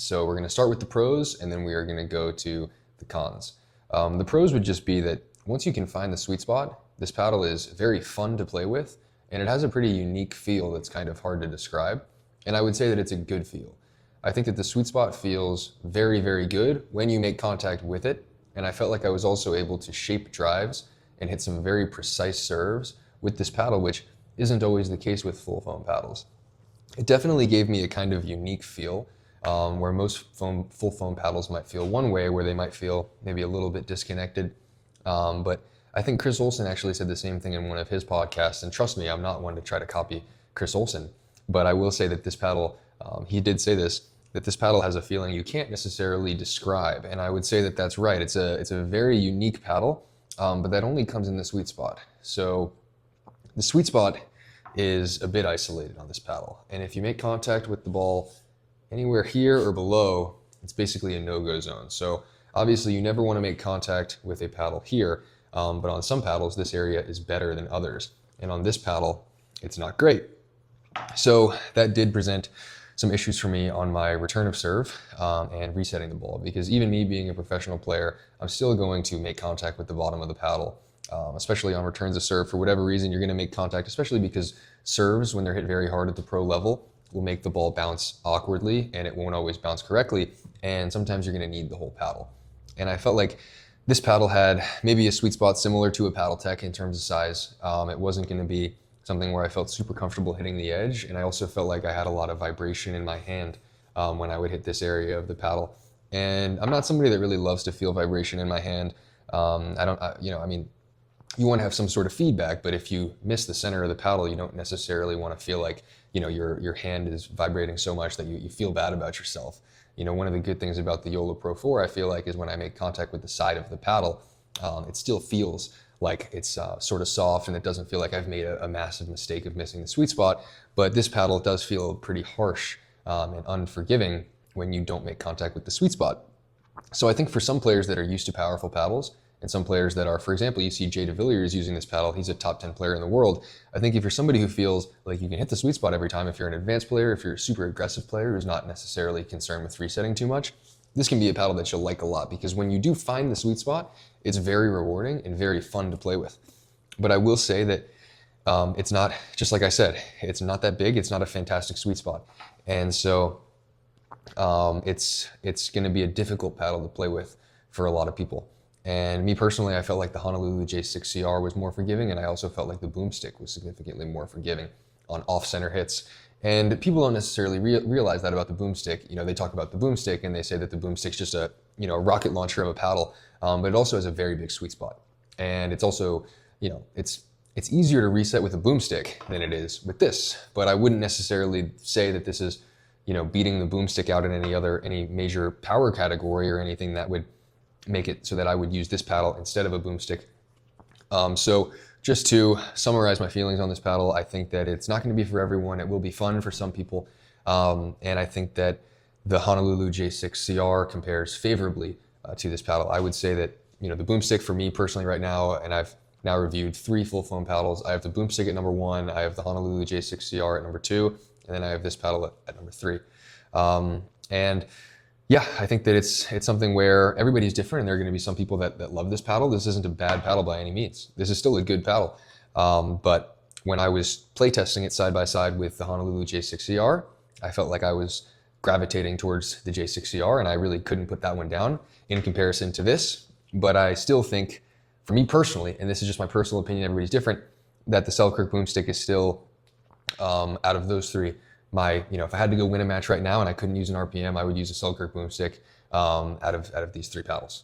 So we're going to start with the pros, and then we are going to go to the cons. The pros would just be that once you can find the sweet spot, this paddle is very fun to play with, and it has a pretty unique feel that's kind of hard to describe. And I would say that it's a good feel. I think that the sweet spot feels very, very good when you make contact with it. And I felt like I was also able to shape drives and hit some very precise serves with this paddle, which isn't always the case with full foam paddles. It definitely gave me a kind of unique feel where most full foam paddles might feel one way, where they might feel maybe a little bit disconnected. But I think Chris Olsen actually said the same thing in one of his podcasts. And trust me, I'm not one to try to copy Chris Olsen, but I will say that this paddle, he did say this, that this paddle has a feeling you can't necessarily describe. And I would say that that's right. It's a very unique paddle, but that only comes in the sweet spot. So the sweet spot is a bit isolated on this paddle. And if you make contact with the ball anywhere here or below, it's basically a no-go zone. So obviously you never want to make contact with a paddle here, but on some paddles, this area is better than others. And on this paddle, it's not great. So that did present some issues for me on my return of serve and resetting the ball, because even me being a professional player, I'm still going to make contact with the bottom of the paddle, especially on returns of serve. For whatever reason, you're going to make contact, especially because serves, when they're hit very hard at the pro level, will make the ball bounce awkwardly, and it won't always bounce correctly, and sometimes you're going to need the whole paddle. And I felt like this paddle had maybe a sweet spot similar to a Paddle Tech in terms of size. It wasn't going to be something where I felt super comfortable hitting the edge, and I also felt like I had a lot of vibration in my hand when I would hit this area of the paddle. And I'm not somebody that really loves to feel vibration in my hand. You want to have some sort of feedback, but if you miss the center of the paddle, you don't necessarily want to feel like, your hand is vibrating so much that you feel bad about yourself. One of the good things about the YOLO Pro 4, I feel like, is when I make contact with the side of the paddle, it still feels like it's sort of soft, and it doesn't feel like I've made a massive mistake of missing the sweet spot. But this paddle does feel pretty harsh and unforgiving when you don't make contact with the sweet spot. So I think for some players that are used to powerful paddles, and some players that are, for example, you see Jay DeVilliers using this paddle, he's a top 10 player in the world. I think if you're somebody who feels like you can hit the sweet spot every time, if you're an advanced player, if you're a super aggressive player who's not necessarily concerned with resetting too much, this can be a paddle that you'll like a lot, because when you do find the sweet spot, it's very rewarding and very fun to play with. But I will say that it's not, just like I said, it's not that big, it's not a fantastic sweet spot. And so it's gonna be a difficult paddle to play with for a lot of people. And me personally, I felt like the Honolulu J6CR was more forgiving, and I also felt like the boomstick was significantly more forgiving on off-center hits. And people don't necessarily realize that about the boomstick. They talk about the boomstick and they say that the boomstick's just a rocket launcher of a paddle, but it also has a very big sweet spot. And it's also, it's easier to reset with a boomstick than it is with this. But I wouldn't necessarily say that this is, beating the boomstick out in any major power category or anything that would make it so that I would use this paddle instead of a boomstick. So just to summarize my feelings on this paddle, I think that it's not going to be for everyone. It will be fun for some people. And I think that the Honolulu J6CR compares favorably to this paddle. I would say that, the boomstick for me personally right now, and I've now reviewed 3 full foam paddles. I have the boomstick at number 1, I have the Honolulu J6CR at number 2, and then I have this paddle at number 3. And yeah, I think that it's something where everybody's different, and there are going to be some people that love this paddle. This isn't a bad paddle by any means. This is still a good paddle. But when I was playtesting it side by side with the Honolulu J6CR, I felt like I was gravitating towards the J6CR, and I really couldn't put that one down in comparison to this. But I still think, for me personally, and this is just my personal opinion, everybody's different, that the Selkirk boomstick is still, out of those 3, if I had to go win a match right now and I couldn't use an RPM, I would use a Selkirk boomstick out of these 3 paddles.